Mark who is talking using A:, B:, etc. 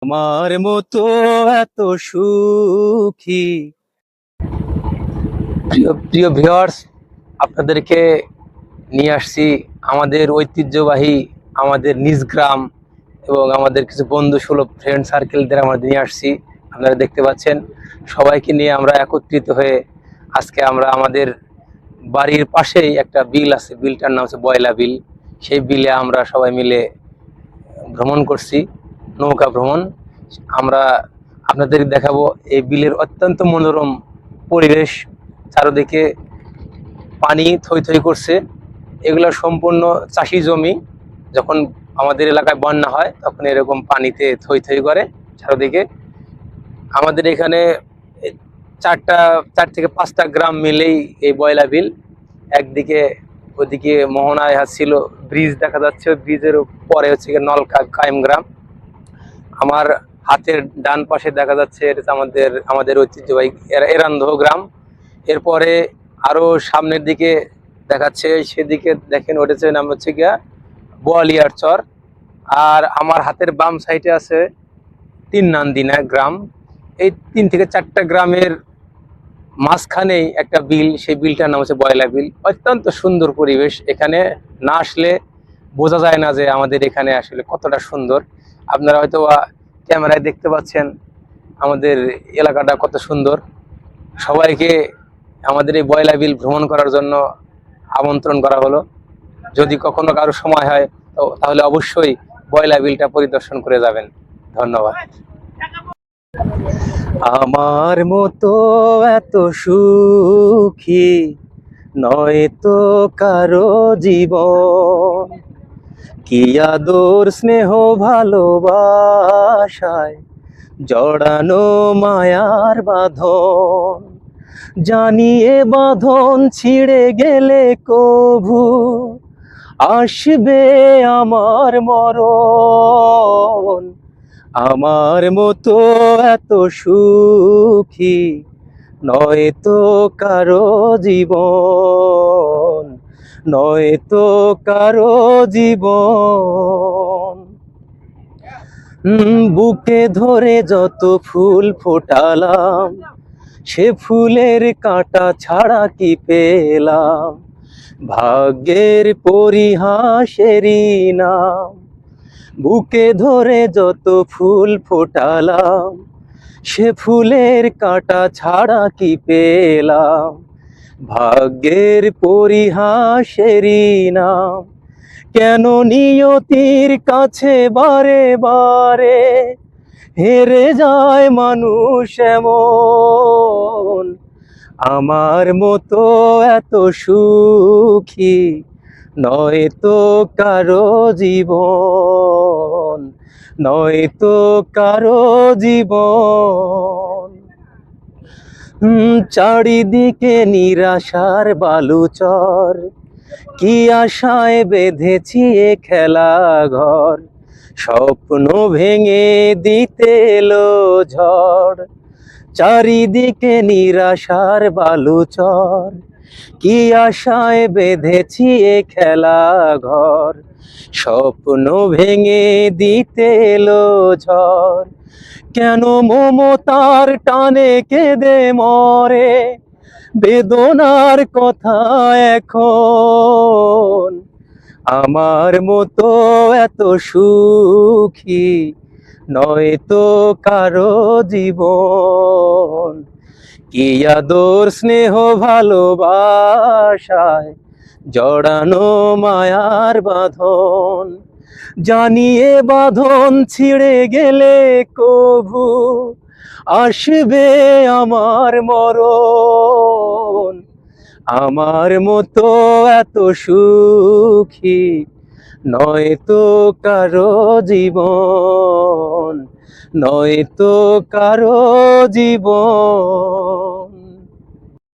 A: আমার মতো এত সুখী। প্রিয় প্রিয় ভিউয়ার্স, আপনাদেরকে নিয়ে আসছি আমাদের ঐতিহ্যবাহী আমাদের নিজ গ্রাম এবং আমাদের কিছু বন্ধু সুলভ ফ্রেন্ড সার্কেলদের আমরা নিয়ে আসছি। আপনারা দেখতে পাচ্ছেন সবাইকে নিয়ে আমরা একত্রিত হয়ে আজকে আমরা আমাদের বাড়ির পাশেই একটা বিল আছে, বিলটার নাম হচ্ছে বয়লা বিল। সেই বিলে আমরা সবাই মিলে ভ্রমণ করছি, নৌকা ভ্রমণ। আমরা আপনাদের দেখাবো এই বিলের অত্যন্ত মনোরম পরিবেশ, চারদিকে পানি থই থই করছে। এগুলো সম্পূর্ণ চাষি জমি। যখন আমাদের এলাকায় বন্যা হয় তখন এরকম পানিতে থই থই করে চারদিকে। আমাদের এখানে চার থেকে পাঁচটা গ্রাম মিলেই এই বয়লা বিল। একদিকে ওদিকে মোহনায় ছিল ব্রিজ দেখা যাচ্ছে, ওই ব্রিজের পরে হচ্ছে নলকা কায়েম গ্রাম। আমার হাতের ডান পাশে দেখা যাচ্ছে এটা আমাদের আমাদের ঐতিহ্যবাহী এরান্ধ গ্রাম। এরপরে আরো সামনের দিকে দেখাচ্ছে, সেদিকে দেখেন ওটা নাম হচ্ছে গিয়া বোয়ালিয়ার চর। আর আমার হাতের বাম সাইডে আছে তিন নান্দিনা গ্রাম। এই 3 থেকে 4টা গ্রামের মাঝখানেই একটা বিল, সেই বিলটার নাম হচ্ছে বয়লা বিল। অত্যন্ত সুন্দর পরিবেশ, এখানে না আসলে বোঝা যায় না যে আমাদের এখানে আসলে কতটা সুন্দর। আপনারা হয়তো ক্যামেরায় দেখতে পাচ্ছেন আমাদের এলাকাটা কত সুন্দর। সবাইকে আমাদের এই বয়লা বিল ভ্রমণ করার জন্য আমন্ত্রণ করা হলো। যদি কখনো কারো সময় হয় তাহলে অবশ্যই বয়লা বিলটা পরিদর্শন করে যাবেন। ধন্যবাদ। আমার মতো এত সুখী নয় তো কারো জীবন, কি আদর স্নেহ ভালোবাসায় জড়ানো মায়ার বাঁধন। জানিয়ে বাঁধন ছিঁড়ে গেলে কভু আসবে আমার মরণ। আমার মতো এত সুখী নয় তো কারো জীবন, নয় তো কারো জীবন। বুকে ধরে যত ফুল ফোটালাম, সে ফুলের কাঁটা ছাড়া কি পেলাম? ভাগ্যের পরিহাসেরই নাম। বুকে ধরে যত ফুল ফোটালাম, সে ফুলের কাঁটা ছাড়া কি পেলাম? ভাগ্যের পরিহাসেরই নাম। কেন নিয়তির কাছে বারে বারে হেরে যায় মানুষ এমন? আমার মতো এত সুখী নয় তো কারো জীবন, নয় তো কারো জীবন। চারিদিকে নিরাশার বালুচর, কি আশায় বেঁধেছি এ খেলা ঘর। স্বপ্ন ভেঙে দিতে এলো ঝড়। চারিদিকে নিরাশার বালুচর, কি আশায় বেঁধেছি এ খেলা ঘর। স্বপ্ন ভেঙে দিতে এলো ঝড়। কেন মমতার টানে কেঁদে মরে বেদনার কথা এখন? আমার মতো এত সুখী নয় তো কারো জীবন, কি আদর স্নেহ ভালোবাসায় জড়ানো মায়ার বাঁধন। জানিয়ে বাঁধন ছিঁড়ে গেলে কভু আসবে আমার মরণ। আমার মতো এত সুখী নয় তো কারো জীবন, নয় তো কারো জীবন।